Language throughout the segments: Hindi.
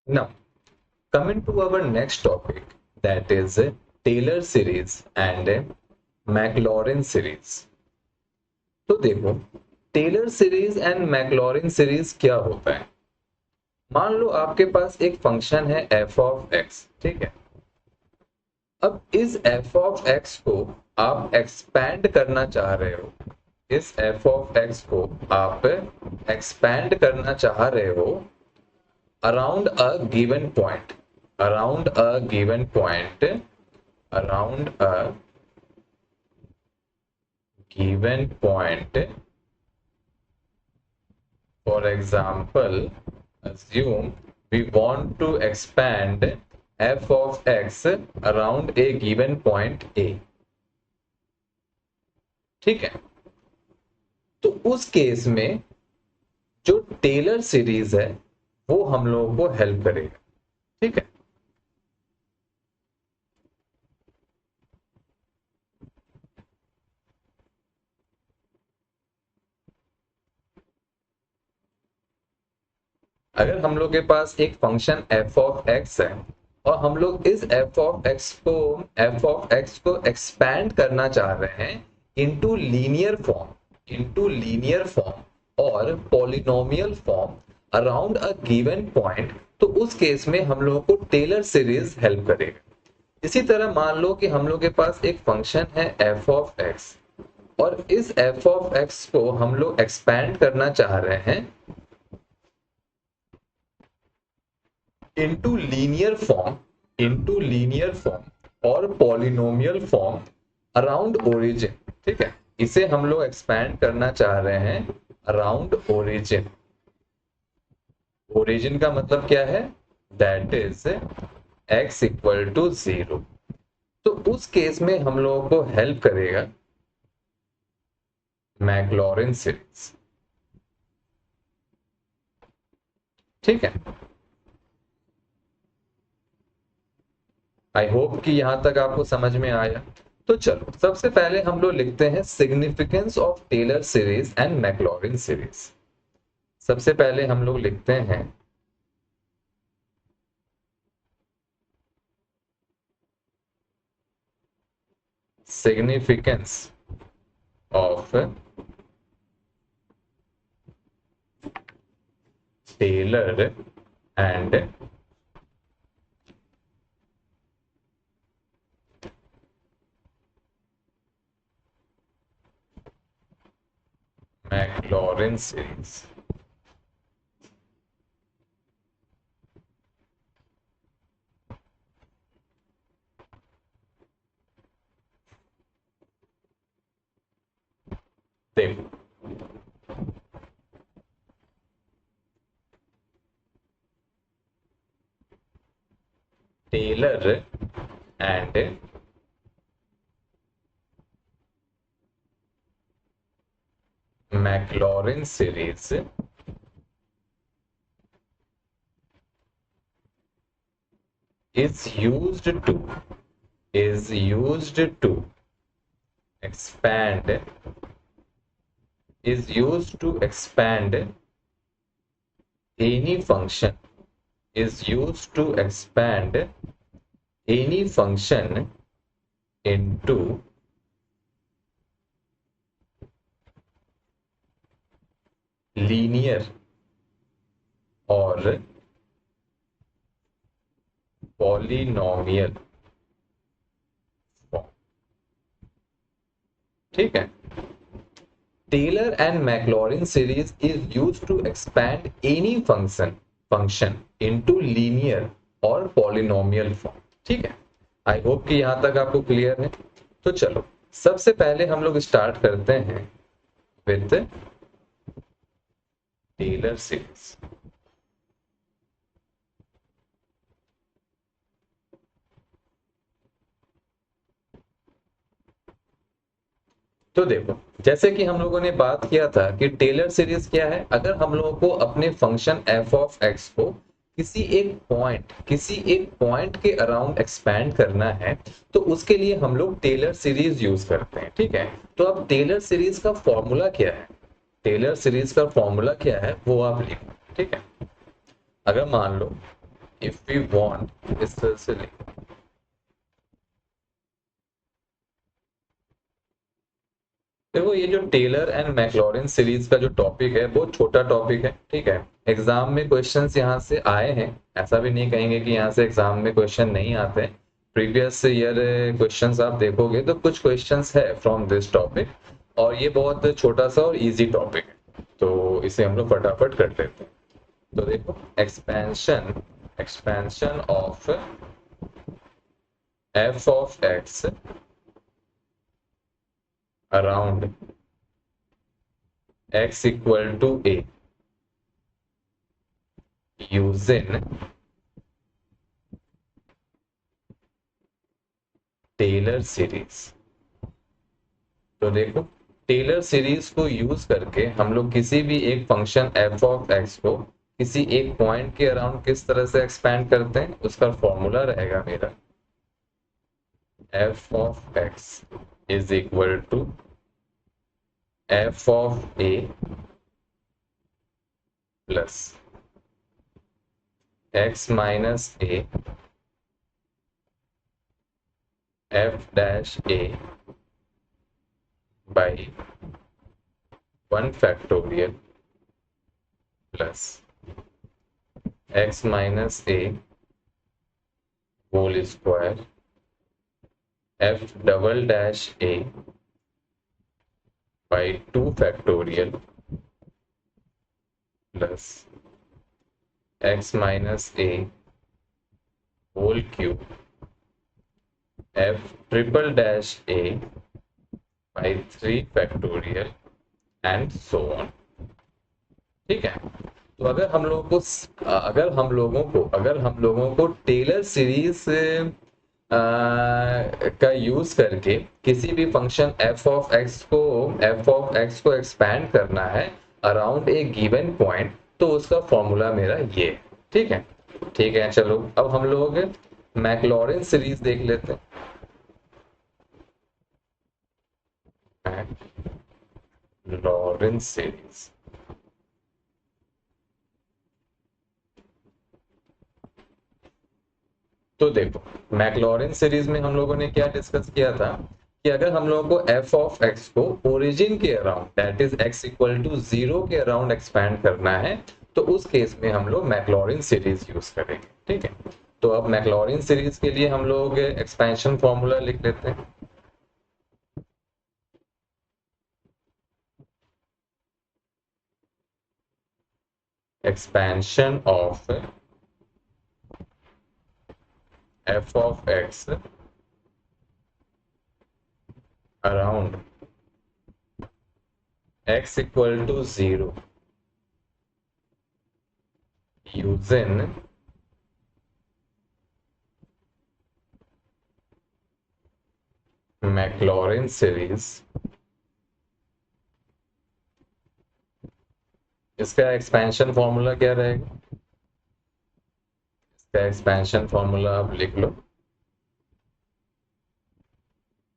Now, coming to our next topic, that is Taylor series and Maclaurin series. तो देखो, Taylor series and Maclaurin series क्या होता है। मान लो आपके पास एक फंक्शन है एफ ऑफ एक्स, ठीक है। अब इस एफ ऑफ एक्स को आप एक्सपैंड करना चाह रहे हो, इस एफ ऑफ एक्स को आप एक्सपैंड करना चाह रहे हो around a given point, around a given point, around a given point. For example, assume we want to expand f of x around a given point a, ठीक है। तो उस केस में जो टेलर सीरीज है वो हम लोगों को हेल्प करेगा, ठीक है। अगर हम लोग के पास एक फंक्शन f ऑफ x है और हम लोग इस f ऑफ x को एक्सपैंड करना चाह रहे हैं into linear form, into linear form और polynomial form around a given point, तो उस केस में हम लोगों को टेलर सीरीज हेल्प करेगा। इसी तरह मान लो कि हम लोग के पास एक फंक्शन है f ऑफ x और इस f ऑफ x को हम लोग एक्सपैंड करना चाह रहे हैं into linear form, into linear form और पॉलिनोमियल फॉर्म अराउंड ओरिजिन, ठीक है। इसे हम लोग एक्सपैंड करना चाह रहे हैं अराउंड ओरिजिन। ओरिजिन का मतलब क्या है, that is x equal to 0। तो उस केस में हम लोगों को हेल्प करेगा मैक्लॉरिन सीरीज, ठीक है। आई होप कि यहां तक आपको समझ में आया। तो चलो सबसे पहले हम लोग लिखते हैं significance of Taylor series and Maclaurin series. सबसे पहले हम लोग लिखते हैं significance of Taylor and Maclaurin series. देखो, Taylor and Maclaurin series is used to is used to expand is used to expand any function, is used to expand any function into linear और पॉलिनोमियल फॉर्म, ठीक है। Taylor and Maclaurin series is used to expand any function into linear और पॉलिनोमियल फॉर्म, ठीक है। आई होप कि यहां तक आपको क्लियर है। तो चलो सबसे पहले हम लोग स्टार्ट करते हैं विद टेलर सीरीज। तो देखो, जैसे कि हम लोगों ने बात किया था कि टेलर सीरीज क्या है, अगर हम लोगों को अपने फंक्शन f ऑफ x को किसी एक पॉइंट के अराउंड एक्सपैंड करना है तो उसके लिए हम लोग टेलर सीरीज यूज करते हैं, ठीक है। तो अब टेलर सीरीज का फॉर्मूला क्या है, टेलर सीरीज का फॉर्मूला क्या है वो आप लिखो, ठीक है। अगर मान लो if we want especially देखो ये जो टेलर एंड मैक्लॉरिन सीरीज का जो टॉपिक है बहुत छोटा टॉपिक है, ठीक है। एग्जाम में क्वेश्चंस यहाँ से आए हैं, ऐसा भी नहीं कहेंगे कि यहाँ से एग्जाम में क्वेश्चन नहीं आते। प्रीवियस ईयर क्वेश्चंस आप देखोगे तो कुछ क्वेश्चंस है फ्रॉम दिस टॉपिक, और ये बहुत छोटा सा और इजी टॉपिक है, तो इसे हम लोग फटाफट कर लेते हैं। तो देखो expansion expansion of f of x around x equal to a using Taylor series. तो देखो टेलर सीरीज को यूज करके हम लोग किसी भी एक फंक्शन f ऑफ x को किसी एक पॉइंट के अराउंड किस तरह से एक्सपैंड करते हैं, उसका फॉर्मूला रहेगा मेरा f of x is equal to f of a plus x minus a f dash a by 1 factorial plus x minus a whole square f double dash a by 2 factorial plus x minus a whole cube f triple dash a by 3 factorial and so on। ठीक है, तो अगर हम लोगों को टेलर सीरीज का यूज करके किसी भी फंक्शन f ऑफ x को एक्सपैंड करना है अराउंड ए गिवन पॉइंट, तो उसका फॉर्मूला मेरा ये, ठीक है। ठीक है, चलो अब हम लोग मैक्लॉरिन सीरीज देख लेते हैं। मैक्लॉरिन सीरीज तो देखो मैक्लॉरिन सीरीज में हम लोगों ने क्या डिस्कस किया था कि अगर हम लोगों को f ऑफ x को ओरिजिन के around that is x equal to 0 के अराउंड एक्सपैंड करना है, तो उस केस में हम लोग मैक्लॉरिन सीरीज यूज करेंगे, ठीक है। तो अब मैक्लॉरिन सीरीज के लिए हम लोग एक्सपेंशन फॉर्मूला लिख लेते हैं। Expansion of f of x around x equal to 0 using Maclaurin series. इसका एक्सपेंशन फॉर्मूला क्या रहेगा? इसका एक्सपेंशन फॉर्मूला आप लिख लो,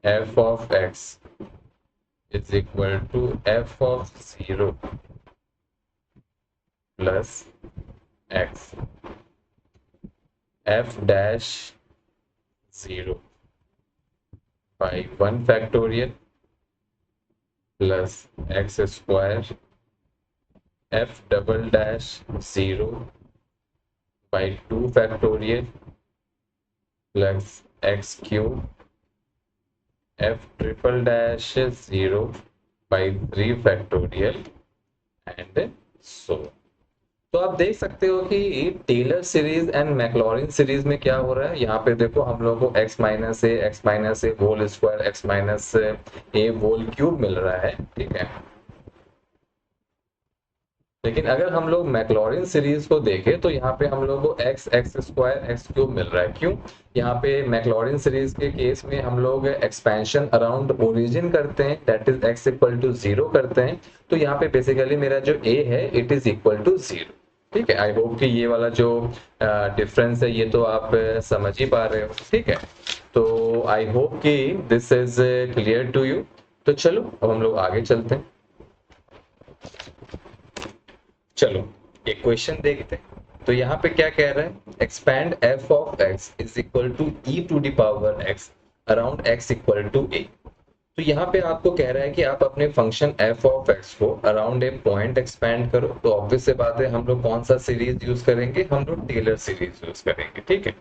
f of x is equal to f of 0 plus x f dash 0 by 1 factorial plus x square f double dash 0 by 2 factorial plus x cube f triple dash 0 by 3 factorial and so। तो आप देख सकते हो कि Taylor series and Maclaurin series में क्या हो रहा है। यहाँ पे देखो हम लोग को x minus a whole square x minus a whole cube मिल रहा है, ठीक है। लेकिन अगर हम लोग मैक्लॉरिन सीरीज को देखें तो यहाँ पे हम लोग को एक्स स्क्वायर एक्स क्यूब मिल रहा है। क्यों? यहाँ पे मैक्लॉरिन सीरीज के केस में हम लोग एक्सपेंशन अराउंड ओरिजिन करते हैं, that is x equal to 0 करते हैं। तो यहाँ पे बेसिकली मेरा जो a है इट इज इक्वल टू 0, ठीक है। आई होप कि ये वाला जो डिफरेंस है ये तो आप समझ ही पा रहे हो, ठीक है। तो आई होप कि this is clear to you. तो चलो अब हम लोग आगे चलते हैं। चलो एक क्वेश्चन देखते हैं। तो तो यहाँ पे क्या कह रहा है, expand f of x is equal to e to the power x around x equal to a. तो यहाँ पे आपको कह रहा है कि आप अपने फंक्शन एफ ऑफ एक्स को अराउंड ए पॉइंट एक्सपैंड करो। तो ऑब्वियस से बात है, हम लोग कौन सा सीरीज यूज करेंगे, हम लोग टेलर सीरीज यूज करेंगे। ठीक है,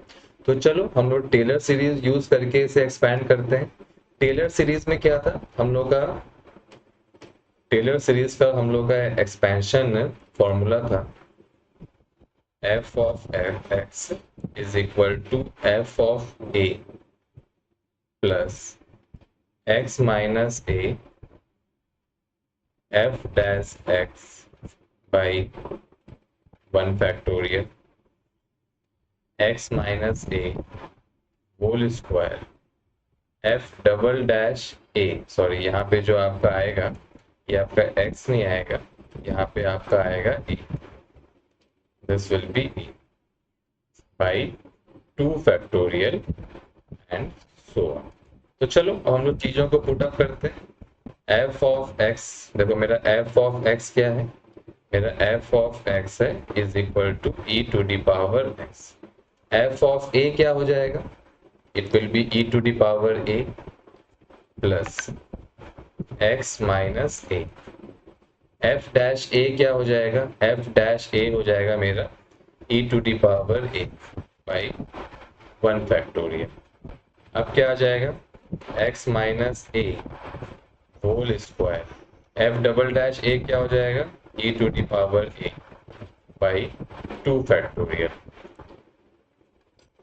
तो चलो हम लोग टेलर सीरीज यूज करके इसे एक्सपैंड करते हैं। टेलर सीरीज में क्या था, हम लोग का टेलर सीरीज का हम लोग का एक्सपेंशन फॉर्मूला था f of f x is equal to f of a plus x minus a f dash x by 1 factorial x minus a whole square f double dash a, sorry यहाँ पे जो आपका आएगा ये आपका x नहीं आएगा, यहाँ पे आपका आएगा e, this will be e by 2 factorial and so on। तो चलो अब हम लोग चीजों को पुट अप करते हैं। एफ ऑफ एक्स, देखो मेरा एफ ऑफ एक्स क्या है, मेरा एफ ऑफ एक्स है is equal to e to the power x. F of a क्या हो जाएगा, it will be e to the power a plus x minus a. F dash a क्या हो जाएगा, एफ डैश ए हो जाएगा मेरा e to the power a by 1 factorial. अब क्या आ जाएगा, x minus a whole square f double dash a क्या हो जाएगा, e to the power a by 2 factorial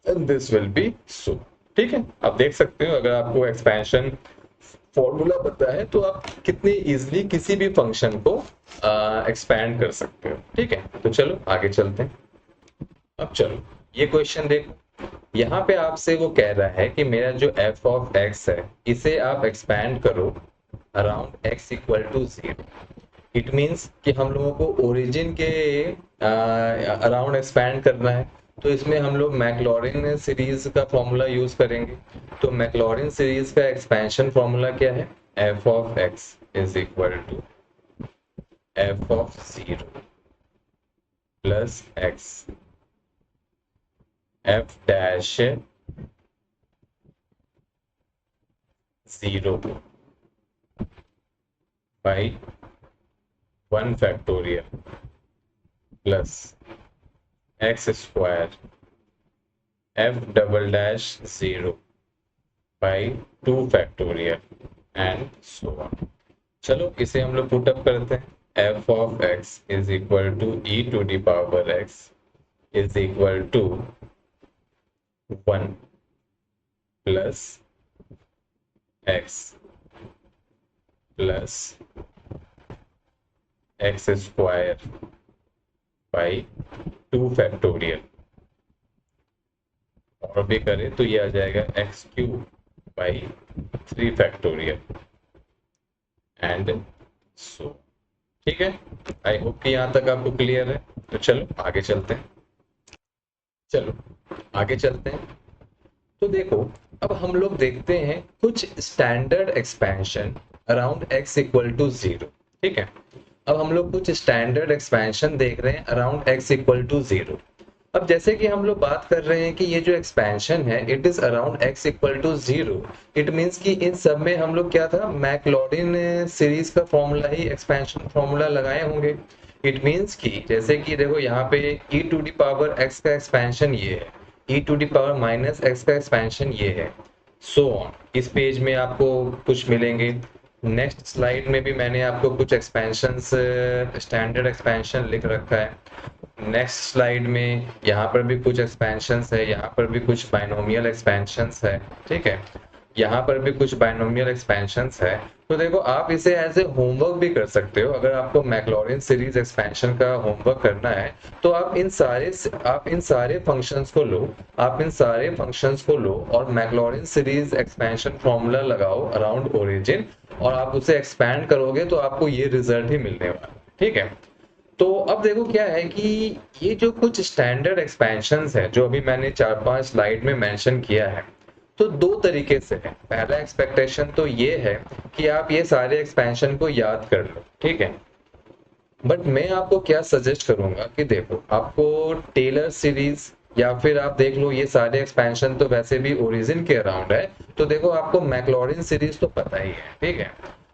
and this will be so. ठीक है, आप देख सकते हो अगर आपको एक्सपेंशन फॉर्मूला पता है तो आप कितनी इजीली किसी भी फंक्शन को एक्सपैंड कर सकते हो। ठीक है, तो चलो आगे चलते हैं। अब चलो ये क्वेश्चन देखो, यहाँ पे आपसे वो कह रहा है कि मेरा जो f ऑफ x है इसे आप एक्सपैंड करो around x equal to 0। It means कि हम लोगों को ओरिजिन के अराउंड एक्सपैंड करना है, तो इसमें हम लोग मैक्लॉरिन सीरीज का फॉर्मूला यूज करेंगे। तो मैक्लॉरिन सीरीज का एक्सपेंशन फॉर्मूला क्या है, f of x is equal to f of 0 plus x f dash 0 by 1 factorial plus x square f double dash 0 by 2 factorial and so on। चलो इसे हम लोग पुट अप करते हैं। f of x is equal to e to the power x is equal to 1 plus x plus x square by 2 factorial, और भी करें तो ये आ जाएगा x cube by 3 factorial and so. ठीक है, आई होप कि यहाँ तक आपको क्लियर है। तो चलो आगे चलते हैं, चलो आगे चलते हैं। तो देखो अब हम लोग देखते हैं कुछ standard expansion around x equal to 0। ठीक है, अब हम लोग कुछ स्टैंडर्ड एक्सपेंशन देख रहे हैं अराउंड x इक्वल टू 0। अब जैसे कि हम लोग बात कर रहे हैं कि ये जो एक्सपेंशन है it is around x equal to 0, it means कि इन सब में हम लोग क्या था, मैक्लॉरिन सीरीज का फॉर्मूला ही एक्सपेंशन फॉर्मूला लगाए होंगे। इट मीन्स कि जैसे कि देखो यहाँ पे e to the power x का एक्सपेंशन ये है, e to the power minus x का एक्सपेंशन ये है, सो ऑन। इस पेज में आपको कुछ मिलेंगे, नेक्स्ट स्लाइड में भी मैंने आपको कुछ एक्सपेंशंस स्टैंडर्ड एक्सपेंशन लिख रखा है। नेक्स्ट स्लाइड में यहाँ पर भी कुछ एक्सपेंशंस है, यहाँ पर भी कुछ बाइनोमियल एक्सपेंशंस है। ठीक है, यहाँ पर भी कुछ बाइनोमियल एक्सपेंशंस है। तो देखो आप इसे एज ए होमवर्क भी कर सकते हो। अगर आपको मैक्लॉरिन सीरीज एक्सपेंशन का होमवर्क करना है तो आप इन सारे फंक्शंस को लो, और मैक्लॉरिन सीरीज एक्सपेंशन फॉर्मूला लगाओ अराउंड ओरिजिन, और आप उसे एक्सपैंड करोगे तो आपको ये रिजल्ट ही मिलने वाला है। ठीक है, तो अब देखो क्या है कि ये जो कुछ स्टैंडर्ड एक्सपेंशंस है जो अभी मैंने 4-5 स्लाइड में मेंशन किया है, तो दो तरीके से है। पहला एक्सपेक्टेशन तो ये है कि आप ये सारे एक्सपेंशन को याद कर लो। ठीक है, बट मैं आपको क्या सजेस्ट करूंगा कि देखो, आपको टेलर सीरीज या फिर आप देख लो, ये सारे एक्सपेंशन तो वैसे भी ओरिजिन के अराउंड है, तो देखो आपको मैक्लॉरिन सीरीज तो पता ही है, ठीक है।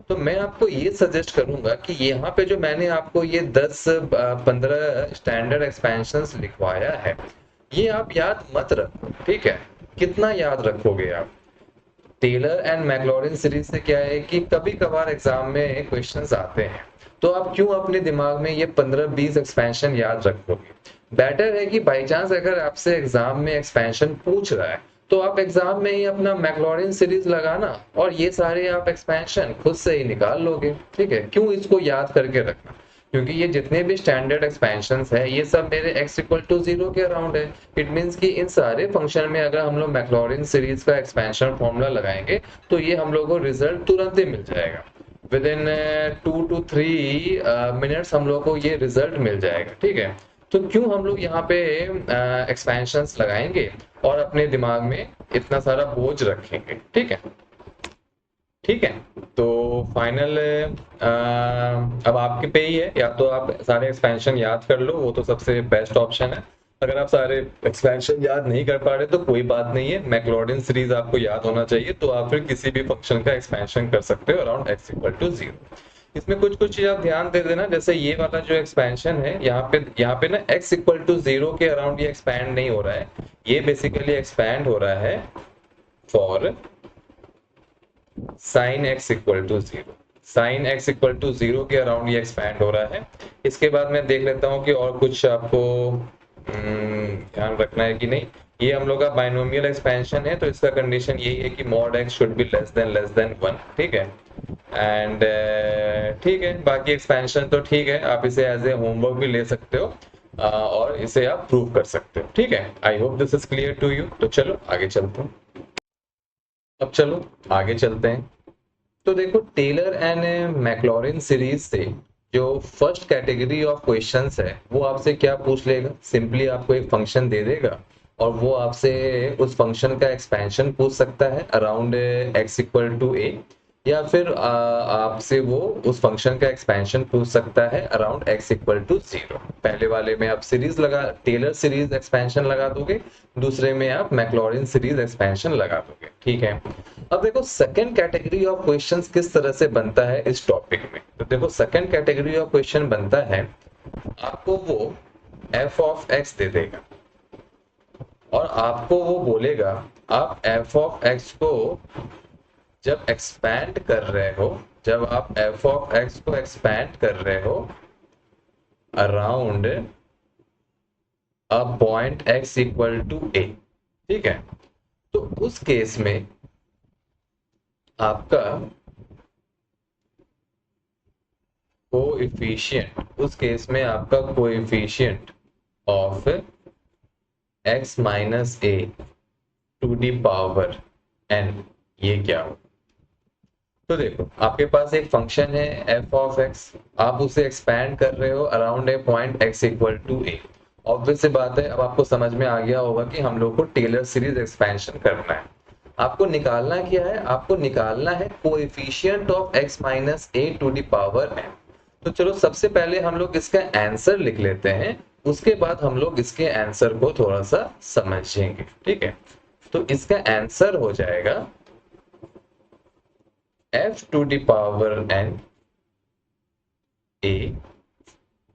तो मैं आपको ये सजेस्ट करूंगा कि यहाँ पे जो मैंने आपको ये 10-15 स्टैंडर्ड एक्सपेंशंस लिखवाया है, ये आप याद मत रखो, ठीक है। कितना याद रखोगे आप? टेलर एंड मैक्लॉरिन सीरीज से क्या है कि कभी कभार एग्जाम में क्वेश्चंस आते हैं, तो आप क्यों अपने दिमाग में ये 15-20 एक्सपेंशन याद रखोगे? बेटर है कि बाई चांस अगर आपसे एग्जाम में एक्सपेंशन पूछ रहा है, तो आप एग्जाम में ही अपना मैक्लॉरिन सीरीज लगाना और ये सारे आप एक्सपेंशन खुद से ही निकाल लोगे, ठीक है। क्यों इसको याद करके रखना? क्योंकि ये जितने भी स्टैंडर्ड एक्सपेंशंस है, ये सब मेरे x इक्वल टू 0 के अराउंड है। इट मीन्स कि इन सारे फंक्शन में अगर हम लोग मैक्लॉरिन सीरीज का एक्सपेंशन फॉर्मूला लगाएंगे, तो ये हम लोग को रिजल्ट तुरंत ही मिल जाएगा। विद इन 2 to 3 मिनट्स हम लोग को ये रिजल्ट मिल जाएगा, ठीक है। तो क्यों हम लोग यहाँ पे एक्सपेंशंस लगाएंगे और अपने दिमाग में इतना सारा बोझ रखेंगे, ठीक है। ठीक है, तो फाइनल अब आपके पे ही है, या तो आप सारे एक्सपेंशन याद कर लो, वो तो सबसे बेस्ट ऑप्शन है। अगर आप सारे एक्सपेंशन याद नहीं कर पा रहे तो कोई बात नहीं है, मैक्लॉरिन सीरीज आपको याद होना चाहिए, तो आप फिर किसी भी फंक्शन का एक्सपेंशन कर सकते हो अराउंड x इक्वल टू 0। इसमें कुछ कुछ चीज आप ध्यान दे देना, जैसे ये वाला जो एक्सपेंशन है, यहाँ पे ना x इक्वल टू 0 के अराउंड ये एक्सपैंड नहीं हो रहा है, ये बेसिकली एक्सपैंड हो रहा है for sine x equal to 0। Sine x equal to 0 के अराउंड ये एक्सपैंड हो रहा है। इसके बाद मैं देख लेता हूँ कि और कुछ आपको ध्यान रखना है कि नहीं। ये हम लोग का बाइनोमियल एक्सपेंशन है, तो इसका कंडीशन यही है कि mod x should be less than 1, ठीक है। एंड ठीक है, बाकी एक्सपेंशन तो ठीक है, आप इसे एज ए होमवर्क भी ले सकते हो और इसे आप प्रूव कर सकते हो, ठीक है। I hope this is clear to you. तो चलो आगे चलते हैं। अब चलो आगे चलते हैं। तो देखो, टेलर एंड मैक्लॉरिन सीरीज से जो फर्स्ट कैटेगरी ऑफ क्वेश्चंस है, वो आपसे क्या पूछ लेगा? सिंपली आपको एक फंक्शन दे देगा और वो आपसे उस फंक्शन का एक्सपेंशन पूछ सकता है around x equal to a, या फिर आपसे वो उस फंक्शन का एक्सपेंशन पूछ सकता है अराउंड x इक्वल टू 0। पहले वाले में आप सीरीज लगा, टेलर सीरीज एक्सपेंशन लगा दोगे, दूसरे में आप मैक्लॉरिन सीरीज एक्सपेंशन लगा दोगे, ठीक है। अब देखो सेकंड कैटेगरी ऑफ क्वेश्चंस किस तरह से बनता है इस टॉपिक में। तो देखो, सेकंड कैटेगरी ऑफ क्वेश्चन बनता है, आपको वो f ऑफ x दे देगा और आपको वो बोलेगा आप f ऑफ x को जब एक्सपैंड कर रहे हो, जब आप f ऑफ x को एक्सपैंड कर रहे हो around a point x equal to a, ठीक है, तो उस केस में आपका कोएफिशिएंट, उस केस में आपका coefficient of x minus a to the power n, ये क्या हो? तो देखो, आपके पास एक फंक्शन है f ऑफ x, आप उसे एक्सपैंड कर रहे हो around a point x equal to a। Obvious सी बात है, अब आपको समझ में आ गया होगा कि हम लोग को टेलर सीरीज एक्सपेंशन करना है। आपको निकालना क्या है? आपको निकालना है coefficient of x minus a to the power n। तो चलो सबसे पहले हम लोग इसका आंसर लिख लेते हैं, उसके बाद हम लोग इसके आंसर को थोड़ा सा समझेंगे, ठीक है। तो इसका आंसर हो जाएगा f to the power n a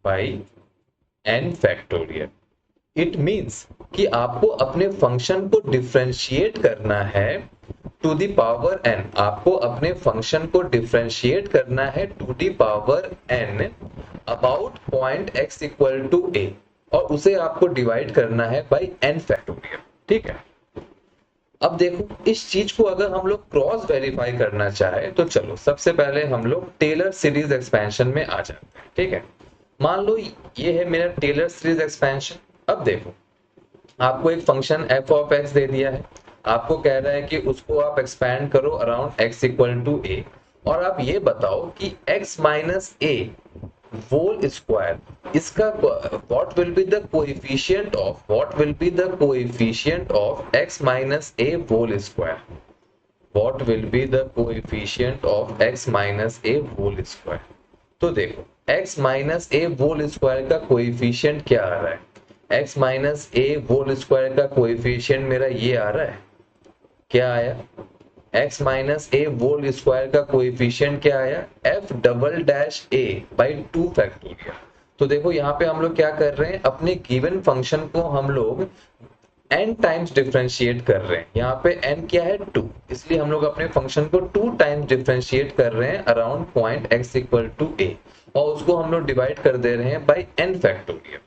by n factorial. It means कि आपको अपने फंक्शन को डिफरेंशिएट करना है टू दी पावर n, आपको अपने फंक्शन को डिफरेंशिएट करना है to the power n about point x equal to a, और उसे आपको डिवाइड करना है बाई n फैक्टोरियल, ठीक है। अब देखो, इस चीज को अगर हम लोग क्रॉस वेरीफाई करना चाहे, तो चलो सबसे पहले हम लोग टेलर सीरीज एक्सपेंशन में आ जाते हैं, ठीक है। मान लो ये है मेरा टेलर सीरीज एक्सपेंशन। अब देखो, आपको एक फंक्शन f ऑफ x दे दिया है, आपको कह रहा है कि उसको आप एक्सपैंड करो around x equal to a, और आप ये बताओ कि x minus a whole square, इसका what will be the coefficient of x minus a whole square? What will be the coefficient of x minus a whole square? तो देखो x minus a whole square का कोएफिशिएंट क्या आ रहा है, x minus a whole square का कोएफिशिएंट मेरा ये आ रहा है, क्या आया, x minus a whole square का कोएफिशिएंट क्या आया, f double dash a by 2 factorial. तो देखो यहाँ पे हम लोग क्या कर रहे हैं, अपने गिवन फंक्शन को हम लोग n टाइम्स डिफरेंशिएट कर रहे हैं। यहाँ पे n क्या है 2, इसलिए हम लोग अपने फंक्शन को 2 टाइम्स डिफरेंशिएट कर रहे हैं around point x equal to a, और उसको हम लोग डिवाइड कर दे रहे हैं बाई n फैक्टोरियल।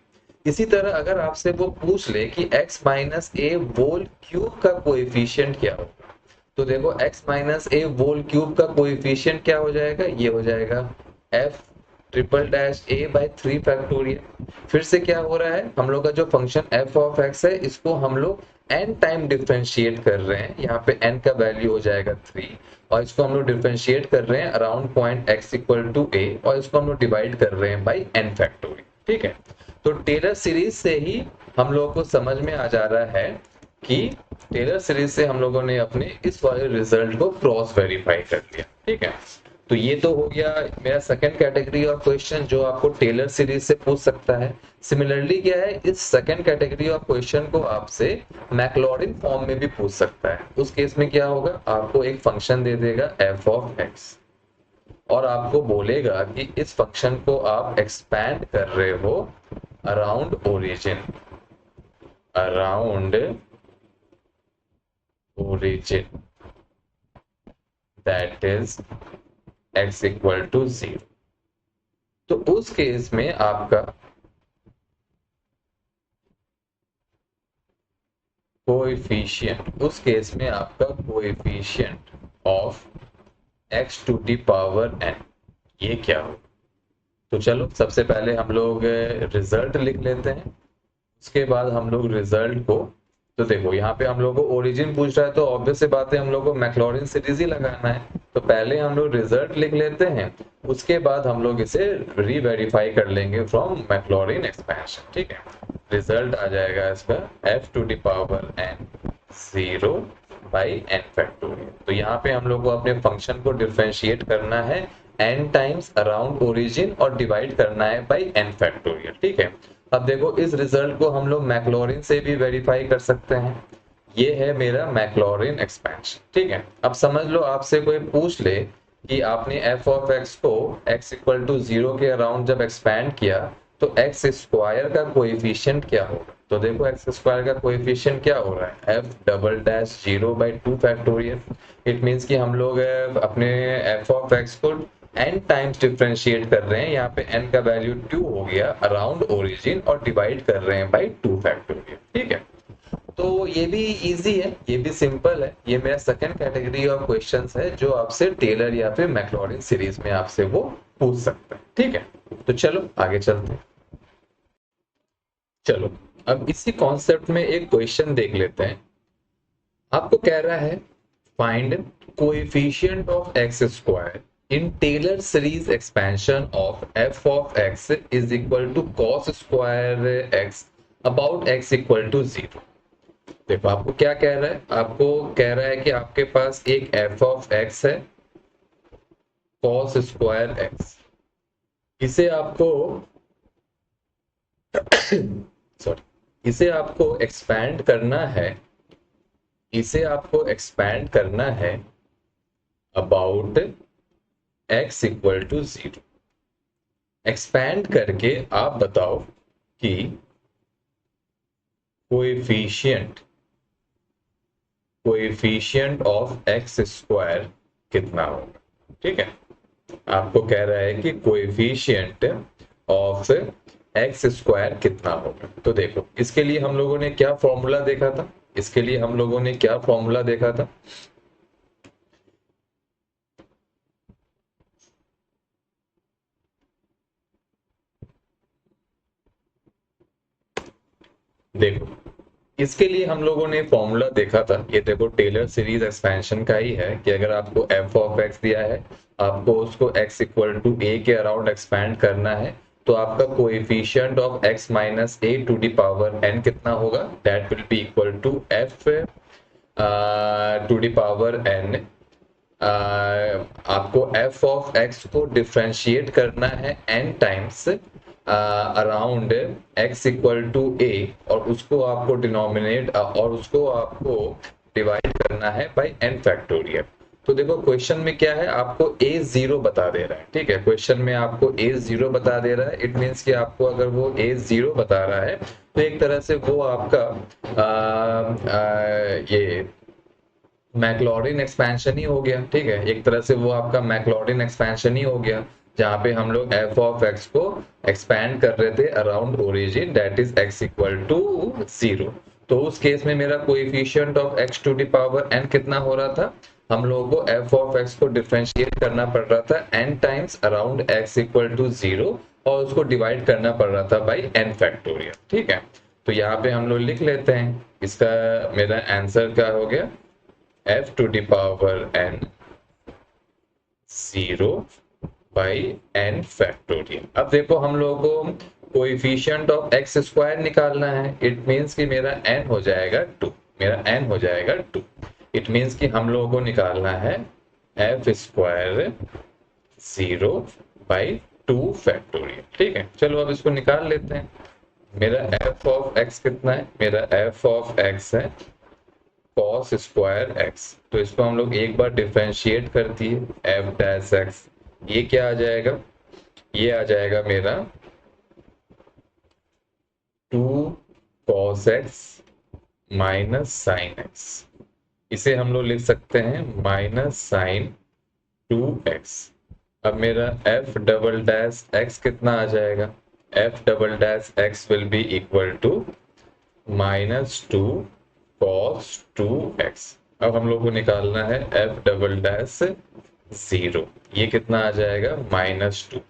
इसी तरह अगर आपसे वो पूछ ले कि x minus a whole cube का कोएफिशिएंट क्या होगा, तो देखो x minus a whole cube का कोएफिशिएंट क्या हो जाएगा, ये हो जाएगा f triple dash a by 3 factorial. फिर से क्या हो रहा है, हम लोग का जो फंक्शन f ऑफ x है इसको हम लोग n टाइम डिफरेंशिएट कर रहे हैं, यहाँ पे n का वैल्यू हो जाएगा 3, और इसको हम लोग डिफरेंशिएट कर रहे हैं around point x equal to a, और इसको हम लोग डिवाइड कर रहे हैं बाई n फैक्टोरियल। ठीक है, तो टेलर सीरीज से ही हम लोगों को समझ में आ जा रहा है कि टेलर सीरीज से हम लोगों ने अपने इस वाले रिजल्ट को क्रॉस वेरीफाई कर लिया। ठीक है, तो ये तो हो गया मेरा सेकंड कैटेगरी ऑफ क्वेश्चन जो आपको टेलर सीरीज से पूछ सकता है। सिमिलरली क्या है, इस सेकंड कैटेगरी ऑफ क्वेश्चन को आपसे मैक्लॉरिन फॉर्म में भी पूछ सकता है। उस केस में क्या होगा, आपको एक फंक्शन दे देगा f ऑफ x, और आपको बोलेगा कि इस फंक्शन को आप एक्सपैंड कर रहे हो around origin, around origin that is x equal to 0। तो उस केस में आपका कोएफिशिएंट, उस केस में आपका coefficient of x to the power n ये क्या हो। तो चलो सबसे पहले हम लोग रिजल्ट लिख लेते हैं, उसके बाद हम लोग रिजल्ट को, तो देखो यहाँ पे हम लोग को ओरिजिन पूछ रहा है तो ऑब्वियस सी बात है हम लोग को मैक्लॉरिन सीरीज ही लगाना है। तो पहले हम लोग रिजल्ट लिख लेते हैं, उसके बाद हम लोग इसे रीवेरीफाई कर लेंगे फ्रॉम मैक्लॉरिन एक्सपेंशन। ठीक है, रिजल्ट आ जाएगा इसका f to the power n 0 by n factorial. तो यहाँ पे हम लोग को अपने फंक्शन को डिफरेंशिएट करना है n टाइम्स अराउंड ओरिजिन और डिवाइड करना है बाई n फैक्टोरियल। ठीक है, अब देखो इस रिजल्ट को हम लोग मैक्लॉरिन से भी वेरीफाई कर सकते हैं। ये है मेरा मैक्लॉरिन एक्सपेंशन। ठीक है, अब समझ लो आपसे कोई पूछ ले कि आपने f ऑफ x को x इक्वल टू 0 के अराउंड जब एक्सपैंड किया तो x स्क्वायर का कोएफिशिएंट क्या होगा। तो देखो x स्क्वायर का कोएफिशिएंट क्या हो रहा है, f double dash 0 by 2 factorial. It means कि हम लोग अपने f ऑफ x को n टाइम्स डिफरेंशिएट कर रहे हैं, यहाँ पे n का वैल्यू 2 हो गया अराउंड ओरिजिन, और डिवाइड कर रहे हैं बाई 2 फैक्टोरियल। ठीक है, तो ये भी इजी है, ये भी सिंपल है। ये मेरा सेकंड कैटेगरी ऑफ क्वेश्चंस है जो आपसे टेलर या फिर मैक्लॉरिन सीरीज में आपसे वो पूछ सकता है। ठीक है, तो चलो आगे चलते हैं। चलो अब इसी कॉन्सेप्ट में एक क्वेश्चन देख लेते हैं। आपको कह रहा है find coefficient of x square in Taylor series expansion of f of x is equal to cos square x about x equal to 0। देखो आपको क्या कह रहा है, आपको कह रहा है कि आपके पास एक f of x है cos स्क्वायर x, इसे आपको सॉरी इसे आपको एक्सपैंड करना है, इसे आपको एक्सपैंड करना है about x equal to 0। Expand करके आप बताओ कि कोएफिशिएंट ऑफ x स्क्वायर कितना होगा। ठीक है, आपको कह रहा है कि कोएफिशिएंट ऑफ x स्क्वायर कितना होगा। तो देखो इसके लिए हम लोगों ने क्या फॉर्मूला देखा था, इसके लिए हम लोगों ने क्या फॉर्मूला देखा था, देखो इसके लिए हम लोगों ने फॉर्मूला देखा था, ये देखो टेलर सीरीज एक्सपेंशन का ही है कि अगर आपको f ऑफ x दिया है, आपको उसको x इक्वल टू a के अराउंड एक्सपैंड करना है, तो आपका coefficient of x minus a to the power n कितना होगा, that will be equal to f to the power n आपको f ऑफ x को डिफ्रेंशिएट करना है n times around x equal to a, और उसको आपको डिवाइड करना है बाय n फैक्टोरियल। तो देखो क्वेश्चन में क्या है, आपको a 0 बता दे रहा है, ठीक है, क्वेश्चन में आपको a 0 बता दे रहा है। इट मीन्स कि आपको अगर वो a 0 बता रहा है तो एक तरह से वो आपका ये मैक्लॉरिन एक्सपेंशन ही हो गया, ठीक है, एक तरह से वो आपका मैक्लॉरिन एक्सपेंशन ही हो गया, जहां पे हम लोग f ऑफ x को एक्सपैंड कर रहे थे around origin, that is x equal to 0। तो उस केस में मेरा coefficient of x to the power n कितना हो रहा था, हम लोगों को f ऑफ x को डिफरेंशिएट करना पड़ रहा था n times around x equal to 0, और उसको डिवाइड करना पड़ रहा था बाई n फैक्टोरियल, ठीक है। तो यहाँ पे हम लोग लिख लेते हैं, इसका मेरा आंसर क्या हो गया, f to the power n 0 by n factorial. अब देखो हम लोगों को कोएफिशिएंट ऑफ x स्क्वायर निकालना है, इट मींस कि मेरा n हो जाएगा 2, मेरा n हो जाएगा 2। इट मींस कि हम लोगों को निकालना है f स्क्वायर 0 बाई 2 फैक्टोरियल, ठीक है। चलो अब इसको निकाल लेते हैं। मेरा f ऑफ x कितना है, मेरा f ऑफ x है cos स्क्वायर x, तो इसको हम लोग एक बार डिफरेंशिएट कर दिए f डैश x, ये क्या आ जाएगा, ये आ जाएगा मेरा 2 cos x minus sine x, इसे हम लोग लिख सकते हैं माइनस साइन 2x। अब मेरा f डबल डैश x कितना आ जाएगा, f double dash x will be equal to minus 2 cos 2x। अब हम लोग को निकालना है f डबल डैश 0, ये कितना आ जाएगा माइनस 2।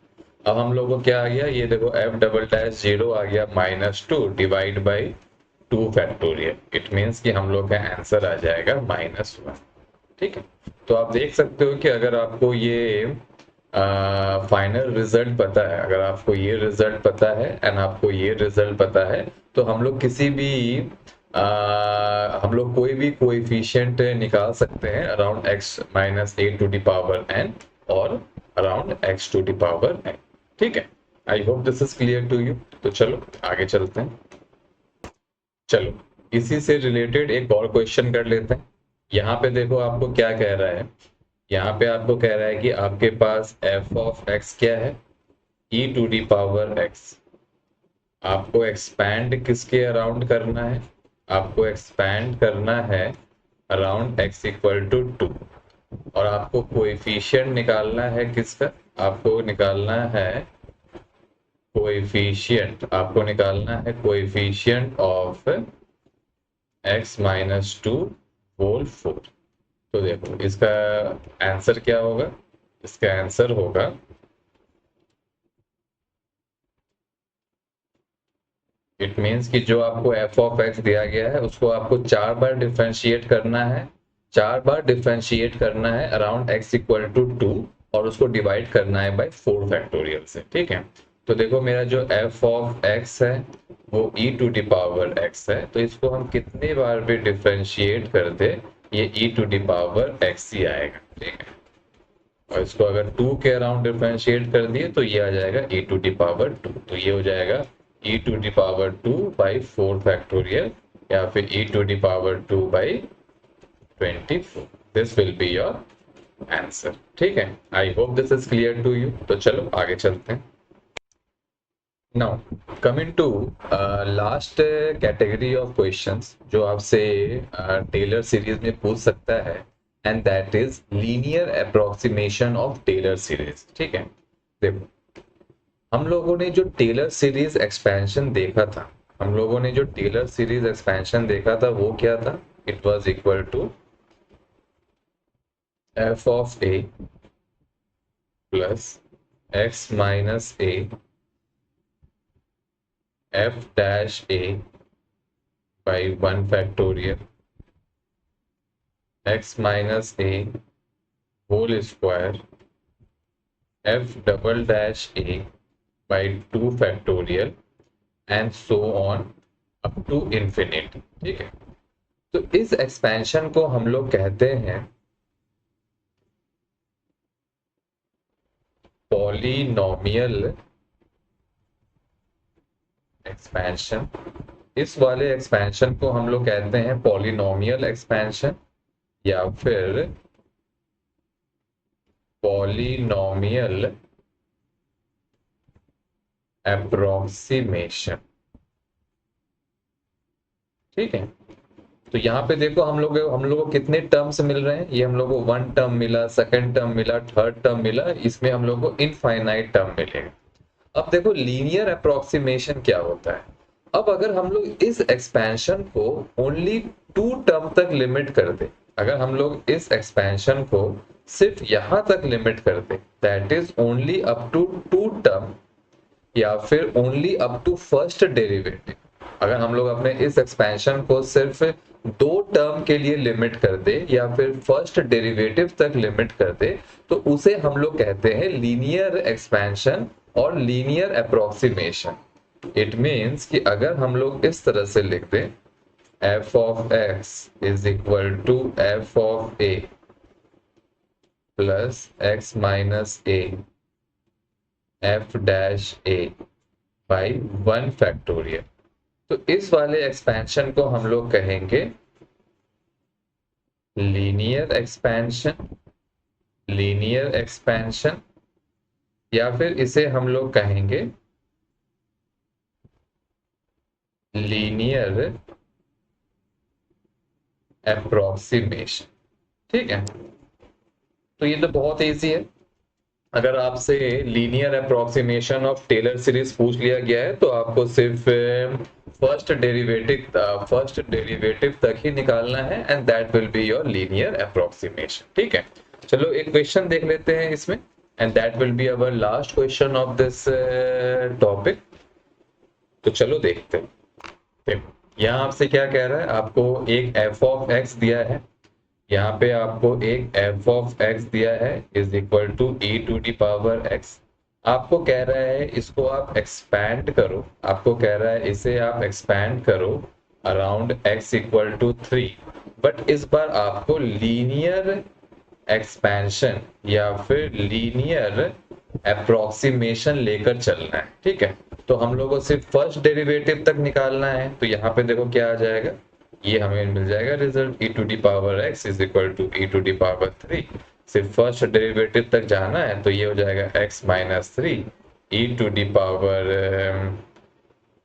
अब हम लोग को क्या आ गया, ये देखो f डबल डैश 0 आ गया minus 2 divide by 2 factorial, it means कि हम लोग का आंसर आ जाएगा माइनस 1, ठीक है। तो आप देख सकते हो कि अगर आपको ये फाइनल रिजल्ट पता है, अगर आपको ये रिजल्ट पता है एंड आपको ये रिजल्ट पता है, तो हम लोग किसी भी हम लोग कोई भी कोएफिशिएंट निकाल सकते हैं around x minus a to the power n और around x to the power n, ठीक है। I hope this is clear to you. तो चलो आगे चलते हैं। चलो इसी से रिलेटेड एक और क्वेश्चन कर लेते हैं। यहाँ पे देखो आपको क्या कह रहा है, यहाँ पे आपको कह रहा है कि आपके पास f ऑफ x क्या है, e to the power x। आपको एक्सपैंड किसके अराउंड करना है, आपको एक्सपैंड करना है अराउंड x इक्वल टू 2, और आपको कोएफिशिएंट निकालना है किसका, आपको निकालना है कोएफिशिएंट, आपको निकालना है coefficient of x minus 2 whole 4। तो देखो इसका आंसर क्या होगा, इसका आंसर होगा इट मीन्स कि जो आपको f ऑफ x दिया गया है उसको आपको 4 बार डिफरेंशिएट करना है, 4 बार डिफरेंशिएट करना है अराउंड x इक्वल टू 2, और उसको डिवाइड करना है बाय 4 फैक्टोरियल से, ठीक है। तो देखो मेरा जो f ऑफ x है वो e to the power x है, तो इसको हम कितनी बार भी डिफरेंशिएट कर दे ये e to the power x ही आएगा, ठीक है। और इसको अगर 2 के अराउंड डिफरेंशिएट कर दिए तो ये आ जाएगा e टू द पावर 2, तो ये हो जाएगा e to the power 2 by 4 factorial, या फिर e to the power 2 by 24। This will be your answer, ठीक है। I hope this is clear to you. तो चलो आगे चलते हैं। Now coming to last category of questions जो आपसे टेलर सीरीज में पूछ सकता है, and that is linear approximation of Taylor series, ठीक है। देखो हम लोगों ने जो टेलर सीरीज एक्सपेंशन देखा था, हम लोगों ने जो टेलर सीरीज एक्सपेंशन देखा था वो क्या था, it was equal to f of a plus x minus a f dash a by 1 factorial x minus a whole square f double dash a by 2 factorial and so on up to infinity, ठीक है। तो इस एक्सपेंशन को हम लोग कहते हैं पॉलिनोमियल एक्सपेंशन, इस वाले एक्सपेंशन को हम लोग कहते हैं पॉलिनोमियल एक्सपेंशन या फिर पॉलिनोमियल अप्रोक्सीमेशन। ठीक है, तो यहाँ पे देखो हम लोग को कितने टर्म्स मिल रहे हैं, ये हम लोग को 1 टर्म मिला, सेकंड टर्म मिला, थर्ड टर्म मिला, इसमें हम लोग को इनफाइनाइट टर्म मिलेगा। अब देखो लीनियर अप्रोक्सीमेशन क्या होता है। अब अगर हम लोग इस एक्सपेंशन को ओनली 2 टर्म तक लिमिट कर दे, अगर हम लोग इस एक्सपेंशन को सिर्फ यहां तक लिमिट कर दे, that is only up to 2 term या फिर only up to first derivative, अगर हम लोग अपने इस एक्सपेंशन को सिर्फ 2 टर्म के लिए लिमिट कर दे या फिर फर्स्ट डेरिवेटिव तक लिमिट कर दे, तो उसे हम लोग कहते हैं लीनियर एक्सपेंशन और लीनियर अप्रोक्सीमेशन। इट मीन्स कि अगर हम लोग इस तरह से लिख दें f of x is equal to f of a plus x minus a f dash a by 1 factorial, तो इस वाले एक्सपेंशन को हम लोग कहेंगे लीनियर एक्सपेंशन, लीनियर एक्सपेंशन, या फिर इसे हम लोग कहेंगे लीनियर अप्रोक्सीमेशन। ठीक है, तो ये तो बहुत इजी है। अगर आपसे linear approximation of Taylor series पूछ लिया गया है तो आपको सिर्फ फर्स्ट डेरिवेटिव तक ही निकालना है and that will be your linear approximation. ठीक है, चलो एक क्वेश्चन देख लेते हैं इसमें and that will be our last question of this topic. तो चलो देखते हैं। देखो यहाँ आपसे क्या कह रहा है, आपको एक f ऑफ x दिया है, यहाँ पे आपको एक f ऑफ x दिया है is equal to e to the power x। आपको कह रहा है इसको आप एक्सपैंड करो, आपको कह रहा है इसे आप एक्सपैंड करो around x equal to 3, but इस बार आपको लीनियर एक्सपेंशन या फिर लीनियर अप्रोक्सीमेशन लेकर चलना है। ठीक है, तो हम लोग को सिर्फ फर्स्ट डेरिवेटिव तक निकालना है, तो यहाँ पे देखो क्या आ जाएगा, ये हमें मिल जाएगा result e to the power x is equal to e to the power 3। सिर्फ फर्स्ट डेरिवेटिव तक जाना है तो ये हो जाएगा x minus 3 e to the power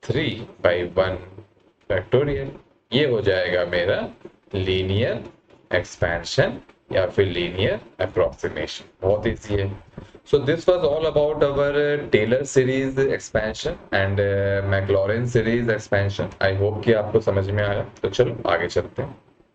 3 by 1 factorial. ये हो जाएगा मेरा लीनियर एक्सपेंशन या फिर लीनियर अप्रोक्सीमेशन। बहुत ईजी है। So this was all about our Taylor series expansion and Maclaurin series expansion. I hope कि आपको समझ में आया। तो चलो आगे चलते हैं।